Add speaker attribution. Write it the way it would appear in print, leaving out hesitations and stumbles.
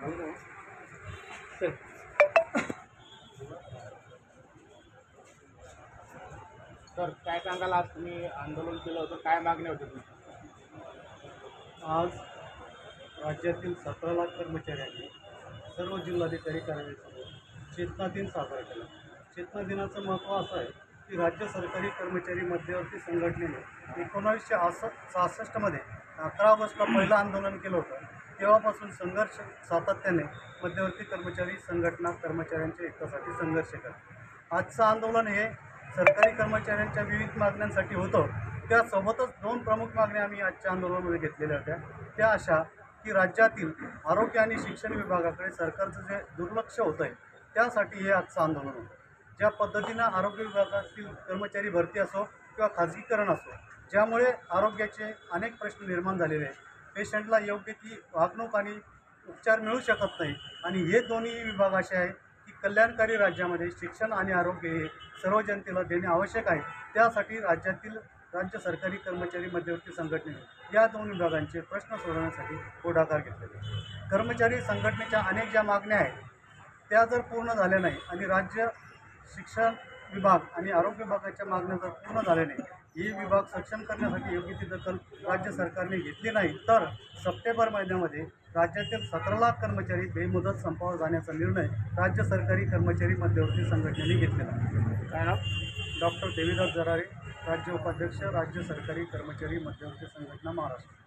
Speaker 1: तर काय सांगाल, आज तुम्ही आंदोलन केलं होतं, काय मागणी होती तुमची?
Speaker 2: आज राज्यातील 17 लाख कर्मचाऱ्यांनी सर्व जिल्हाधिकारी कार्यालयासमोर चेतना दिन साजरा केला. चेतना दिनाचं महत्त्व असं आहे की राज्य सरकारी कर्मचारी मध्यवर्ती संघटनेने 1966मध्ये 11 ऑगस्टला पहिलं आंदोलन केलं होतं. तेव्हापासून संघर्ष सातत्याने मध्यवर्ती कर्मचारी संघटना कर्मचाऱ्यांच्या हितासाठी संघर्ष करतात. आजचं आंदोलन हे सरकारी कर्मचाऱ्यांच्या विविध मागण्यांसाठी होतं. त्यासोबतच 2 प्रमुख मागण्या आम्ही आजच्या आंदोलनामध्ये घेतलेल्या होत्या. त्या अशा की राज्यातील आरोग्य आणि शिक्षण विभागाकडे सरकारचं जे दुर्लक्ष होतं आहे त्यासाठी हे आजचं आंदोलन होतं. ज्या पद्धतीनं आरोग्य विभागातील कर्मचारी भरती असो किंवा खाजगीकरण असो, ज्यामुळे आरोग्याचे अनेक प्रश्न निर्माण झालेले आहेत. पेशंटला योग्य ती वागणूक आणि उपचार मिळू शकत नाही आणि हे दोन्ही विभाग असे आहे की कल्याणकारी राज्यामध्ये शिक्षण आणि आरोग्य हे सर्व जनतेला देणे आवश्यक आहे. त्यासाठी राज्य सरकारी कर्मचारी मध्यवर्ती संघटनेने या 2 विभागांचे प्रश्न सोडवण्यासाठी पुढाकार घेतलेला आहे. कर्मचारी संघटनेच्या अनेक ज्या मागण्या आहेत त्या जर पूर्ण झाल्या नाही आणि राज्य शिक्षण विभाग आणि आरोग्य विभागाच्या मागण्या जर पूर्ण झाल्या नाही, हे विभाग सक्षम करण्यासाठी योग्य ती दखल राज्य सरकारने घेतली नाही तर सप्टेंबर महिन्यामध्ये राज्यातील 17 लाख कर्मचारी बेमुदत संपावर जाण्याचा निर्णय राज्य सरकारी कर्मचारी मध्यवर्ती संघटनेने घेतलेला आहे.
Speaker 1: काय नाव?
Speaker 2: डॉक्टर देवीदास जरारे, राज्य उपाध्यक्ष, राज्य सरकारी कर्मचारी मध्यवर्ती संघटना, महाराष्ट्र.